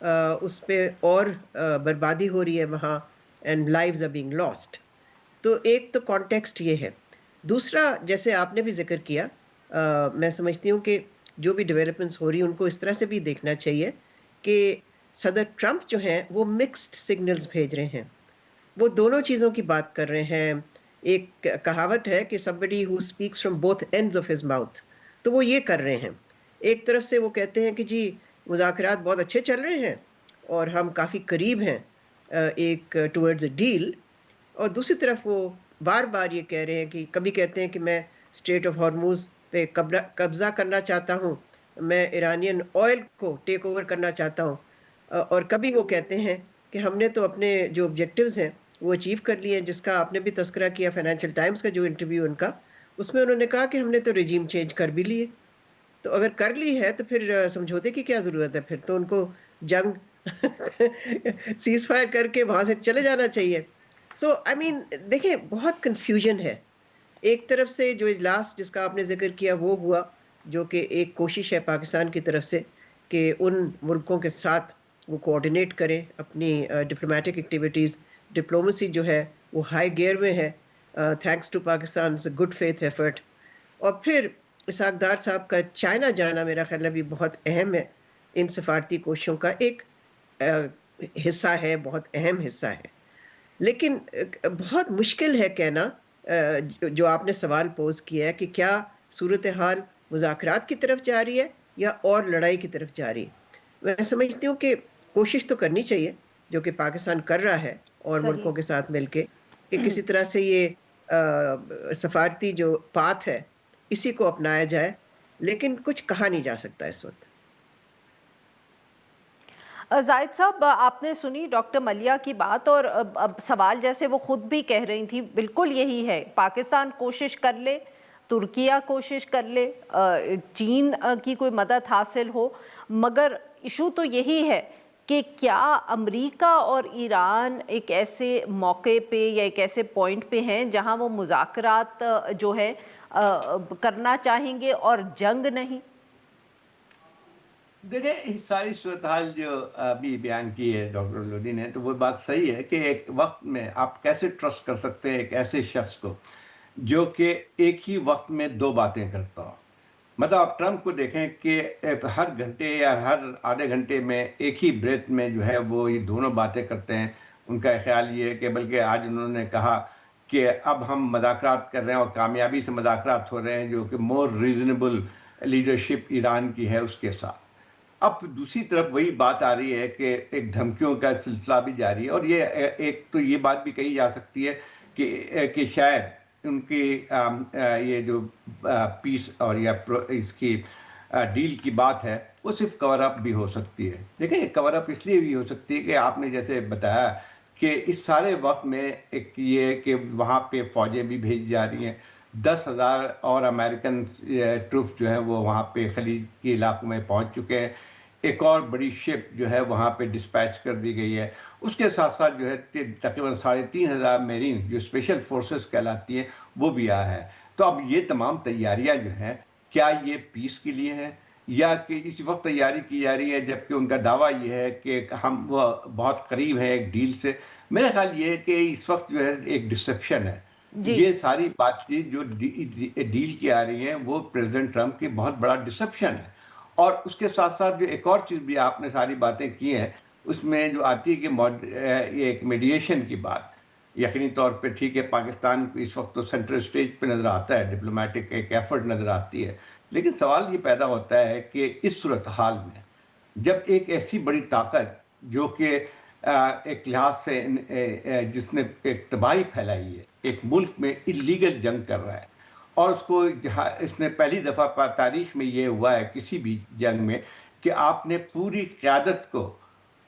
اس پہ اور بربادی ہو رہی ہے وہاں and lives are being lost. تو ایک تو کانٹیکسٹ یہ ہے. دوسرا جیسے آپ نے بھی ذکر کیا میں سمجھتی ہوں کہ جو بھی ڈیولپمنٹس ہو رہی ہیں ان کو اس طرح سے بھی دیکھنا چاہیے کہ صدر ٹرمپ جو ہیں وہ مکسڈ سگنلز بھیج رہے ہیں. وہ دونوں چیزوں کی بات کر رہے ہیں. ایک کہاوت ہے کہ somebody who speaks from both ends of his mouth. تو وہ یہ کر رہے ہیں. ایک طرف سے وہ کہتے ہیں کہ جی مذاکرات بہت اچھے چل رہے ہیں اور ہم کافی قریب ہیں ایک ٹورڈز اے ڈیل، اور دوسری طرف وہ بار بار یہ کہہ رہے ہیں کہ کبھی کہتے ہیں کہ میں اسٹریٹ آف ہارموز پہ قبضہ کرنا چاہتا ہوں، میں ایرانین آئل کو ٹیک اوور کرنا چاہتا ہوں، اور کبھی وہ کہتے ہیں کہ ہم نے تو اپنے جو آبجیکٹیوز ہیں وہ اچیو کر لیے ہیں، جس کا آپ نے بھی تذکرہ کیا فائنینشیل ٹائمز کا جو انٹرویو ان کا، اس میں انہوں نے کہا کہ ہم نے تو رجیم چینج کر بھی لیے. تو اگر کر لی ہے تو پھر سمجھوتے کی کیا ضرورت ہے؟ پھر تو ان کو جنگ سیز فائر کر کے وہاں سے چلے جانا چاہیے. سو آئی مین دیکھیں بہت کنفیوژن ہے. ایک طرف سے جو اجلاس جس کا آپ نے ذکر کیا وہ ہوا، جو کہ ایک کوشش ہے پاکستان کی طرف سے کہ ان ملکوں کے ساتھ وہ کوآرڈینیٹ کریں اپنی ڈپلومیٹک ایکٹیویٹیز. ڈپلومیسی جو ہے وہ ہائی گیئر میں ہے thanks to Pakistan good faith effort. اور پھر اسحاق ڈار صاحب کا چائنا جانا میرا خیال ہے بھی بہت اہم ہے. ان سفارتی کوششوں کا ایک حصہ ہے، بہت اہم حصہ ہے. لیکن بہت مشکل ہے کہنا جو آپ نے سوال پوز کیا ہے کہ کیا صورتحال مذاکرات کی طرف جا رہی ہے یا اور لڑائی کی طرف جا رہی ہے. میں سمجھتی ہوں کہ کوشش تو کرنی چاہیے جو کہ پاکستان کر رہا ہے اور صحیح. ملکوں کے ساتھ مل کے کہ کسی طرح سے یہ سفارتی جو پاتھ ہے اسی کو اپنایا جائے، لیکن کچھ کہا نہیں جا سکتا اس وقت. زاہد صاحب آپ نے سنی ڈاکٹر ملیہ کی بات، اور اب سوال جیسے وہ خود بھی کہہ رہی تھی بالکل یہی ہے. پاکستان کوشش کر لے، ترکیہ کوشش کر لے، چین کی کوئی مدد حاصل ہو، مگر ایشو تو یہی ہے کہ کیا امریکہ اور ایران ایک ایسے موقع پہ یا ایک ایسے پوائنٹ پہ ہیں جہاں وہ مذاکرات جو ہے کرنا چاہیں گے اور جنگ نہیں؟ دیکھیں ساری صورتحال جو ابھی بیان کی ہے ڈاکٹر لودھی نے، تو وہ بات صحیح ہے کہ ایک وقت میں آپ کیسے ٹرسٹ کر سکتے ہیں ایک ایسے شخص کو جو کہ ایک ہی وقت میں دو باتیں کرتا ہو. مطلب آپ ٹرمپ کو دیکھیں کہ ہر گھنٹے یا ہر آدھے گھنٹے میں ایک ہی بریتھ میں جو ہے وہ یہ دونوں باتیں کرتے ہیں. ان کا خیال یہ ہے کہ بلکہ آج انہوں نے کہا کہ اب ہم مذاکرات کر رہے ہیں اور کامیابی سے مذاکرات ہو رہے ہیں جو کہ مور ریزنیبل لیڈرشپ ایران کی ہے اس کے ساتھ. اب دوسری طرف وہی بات آ رہی ہے کہ ایک دھمکیوں کا سلسلہ بھی جاری ہے. اور یہ ایک تو یہ بات بھی کہی جا سکتی ہے کہ شاید ان کی یہ جو پیس اور یا اس کی ڈیل کی بات ہے وہ صرف کور اپ بھی ہو سکتی ہے. دیکھیں یہ کور اپ اس لیے بھی ہو سکتی ہے کہ آپ نے جیسے بتایا کہ اس سارے وقت میں ایک یہ کہ وہاں پہ فوجیں بھی بھیجی جا رہی ہیں. 10,000 اور امریکن ٹروپس جو ہیں وہ وہاں پہ خلیج کے علاقوں میں پہنچ چکے ہیں. ایک اور بڑی شپ جو ہے وہاں پہ ڈسپیچ کر دی گئی ہے. اس کے ساتھ ساتھ جو ہے تقریباً 3,500 میرین جو اسپیشل فورسز کہلاتی ہیں وہ بھی آیا ہے. تو اب یہ تمام تیاریاں جو ہیں کیا یہ پیس کے لیے ہیں یا کہ اس وقت تیاری کی جا رہی ہے جبکہ ان کا دعویٰ یہ ہے کہ ہم وہ بہت قریب ہیں ایک ڈیل سے؟ میرا خیال یہ ہے کہ اس وقت جو ہے ایک ڈسپشن ہے. جی یہ ساری بات چیت جو ڈیل کی آ رہی ہیں وہ پریزیڈنٹ ٹرمپ کی بہت بڑا ڈسپشن ہے. اور اس کے ساتھ ساتھ جو ایک اور چیز بھی آپ نے ساری باتیں کی ہیں اس میں جو آتی ہے کہ ایک میڈیشن کی بات. یقینی طور پہ ٹھیک ہے پاکستان اس وقت تو سینٹرل اسٹیج پہ نظر آتا ہے، ڈپلومیٹک ایک ایفرٹ نظر آتی ہے. لیکن سوال یہ پیدا ہوتا ہے کہ اس صورتحال میں جب ایک ایسی بڑی طاقت جو کہ ایک لحاظ سے جس نے ایک تباہی پھیلائی ہے، ایک ملک میں اللیگل جنگ کر رہا ہے، اور اس میں پہلی دفعہ تاریخ میں یہ ہوا ہے کسی بھی جنگ میں کہ آپ نے پوری قیادت کو،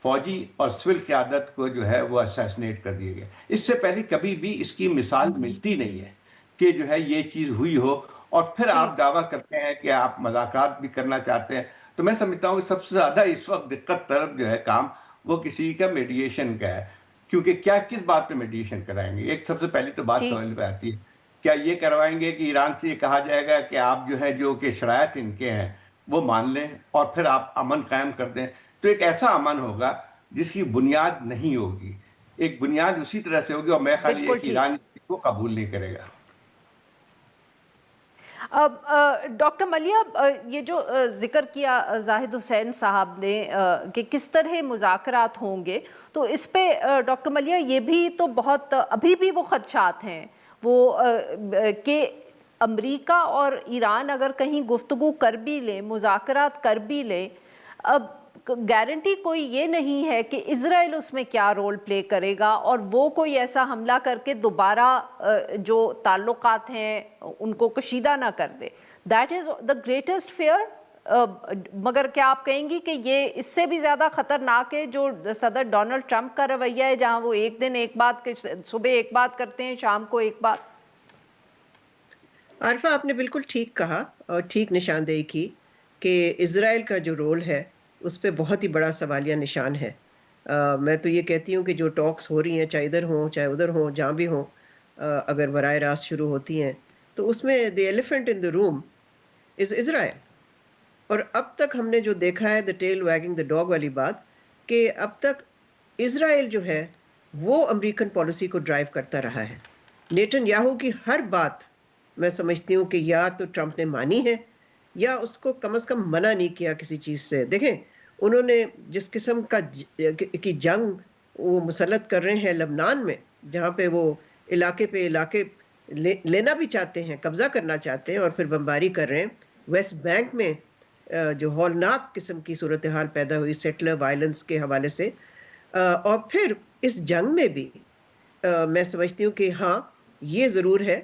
فوجی اور سول قیادت کو جو ہے وہ اسیسنیٹ کر دیا گیا. اس سے پہلے کبھی بھی اس کی مثال ملتی نہیں ہے کہ جو ہے یہ چیز ہوئی ہو اور پھر آپ دعویٰ کرتے ہیں کہ آپ مذاکرات بھی کرنا چاہتے ہیں. تو میں سمجھتا ہوں کہ سب سے زیادہ اس وقت دقت طرف جو ہے کام وہ کسی کا میڈیشن کا ہے. کیونکہ کس بات پہ میڈیشن کرائیں گے؟ ایک سب سے پہلی تو بات سمجھ میں آتی ہے کیا یہ کروائیں گے کہ ایران سے یہ کہا جائے گا کہ آپ جو ہے جو کہ شرائط ان کے ہیں وہ مان لیں اور پھر آپ امن قائم کر دیں؟ تو ایک ایسا امن ہوگا جس کی بنیاد نہیں ہوگی. ایک بنیاد اسی طرح سے ہوگی, اور میں خیال یہ کہ ایران اس کو قبول نہیں کرے گا. ڈاکٹر ملیح, یہ جو ذکر کیا زاہد حسین صاحب نے کہ کس طرح مذاکرات ہوں گے, تو اس پہ ڈاکٹر ملیح یہ بھی تو بہت ابھی بھی وہ خدشات ہیں وہ کہ امریکہ اور ایران اگر کہیں گفتگو کر بھی لیں, مذاکرات کر بھی لیں, اب گارنٹی کوئی یہ نہیں ہے کہ اسرائیل اس میں کیا رول پلے کرے گا اور وہ کوئی ایسا حملہ کر کے دوبارہ جو تعلقات ہیں ان کو کشیدہ نہ کر دے. That is the greatest fear. مگر کیا آپ کہیں گی کہ یہ اس سے بھی زیادہ خطرناک ہے جو صدر ڈونلڈ ٹرمپ کا رویہ ہے, جہاں وہ ایک دن ایک بات, صبح ایک بات کرتے ہیں, شام کو ایک بات؟ عارفہ, آپ نے بالکل ٹھیک کہا اور ٹھیک نشاندہی کی کہ اسرائیل کا جو رول ہے اس پہ بہت ہی بڑا سوالیہ نشان ہے. میں تو یہ کہتی ہوں کہ جو ٹاکس ہو رہی ہیں, چاہے ادھر ہوں چاہے ادھر ہوں, جہاں بھی ہوں, اگر براہ راست شروع ہوتی ہیں, تو اس میں دی ایلیفنٹ ان دا روم از اسرائیل. اور اب تک ہم نے جو دیکھا ہے, the tail wagging the dog والی بات, کہ اب تک اسرائیل جو ہے وہ امریکن پالیسی کو ڈرائیو کرتا رہا ہے. نیتن یاہو کی ہر بات میں سمجھتی ہوں کہ یا تو ٹرمپ نے مانی ہے یا اس کو کم از کم منع نہیں کیا کسی چیز سے. دیکھیں, انہوں نے جس قسم کی جنگ وہ مسلط کر رہے ہیں لبنان میں, جہاں پہ وہ علاقے پہ علاقے لینا بھی چاہتے ہیں, قبضہ کرنا چاہتے ہیں, اور پھر بمباری کر رہے ہیں. ویسٹ بینک میں جو ہولناک قسم کی صورتحال پیدا ہوئی سیٹلر وائلنس کے حوالے سے, اور پھر اس جنگ میں بھی میں سمجھتی ہوں کہ ہاں یہ ضرور ہے.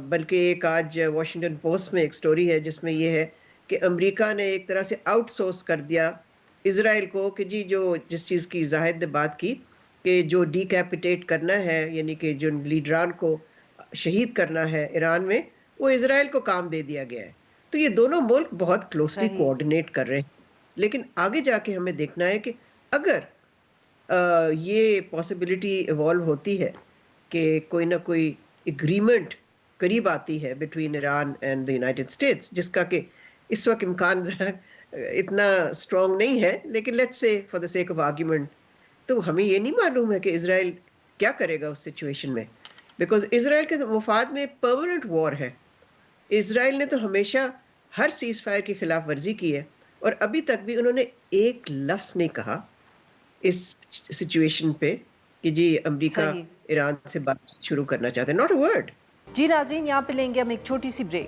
بلکہ ایک آج واشنگٹن پوسٹ میں ایک سٹوری ہے جس میں یہ ہے کہ امریکہ نے ایک طرح سے آؤٹ سورس کر دیا اسرائیل کو کہ جی جو جس چیز کی زاہد نے بات کی کہ جو ڈی کیپیٹیٹ کرنا ہے, یعنی کہ جو لیڈران کو شہید کرنا ہے ایران میں, وہ اسرائیل کو کام دے دیا گیا ہے. تو یہ دونوں ملک بہت کلوزلی کوآرڈینیٹ کر رہے ہیں. لیکن آگے جا کے ہمیں دیکھنا ہے کہ اگر یہ پاسبلٹی ایوالو ہوتی ہے کہ کوئی نہ کوئی اگریمنٹ قریب آتی ہے between Iran and the United States, جس کا کہ اس وقت امکان اتنا اسٹرانگ نہیں ہے, لیکن let's say for the sake of argument, تو ہمیں یہ نہیں معلوم ہے کہ اسرائیل کیا کرے گا اس سچویشن میں, بیکاز اسرائیل کے مفاد میں پرماننٹ وار ہے. اسرائیل نے تو ہمیشہ ہر سیز فائر کی خلاف ورزی کی ہے, اور ابھی تک بھی انہوں نے ایک لفظ نہیں کہا اس سچویشن پہ کہ جی امریکہ ایران سے بات شروع کرنا چاہتے ہیں. Not a word. جی ناظرین, یہاں پہ لیں گے ہم ایک چھوٹی سی بریک.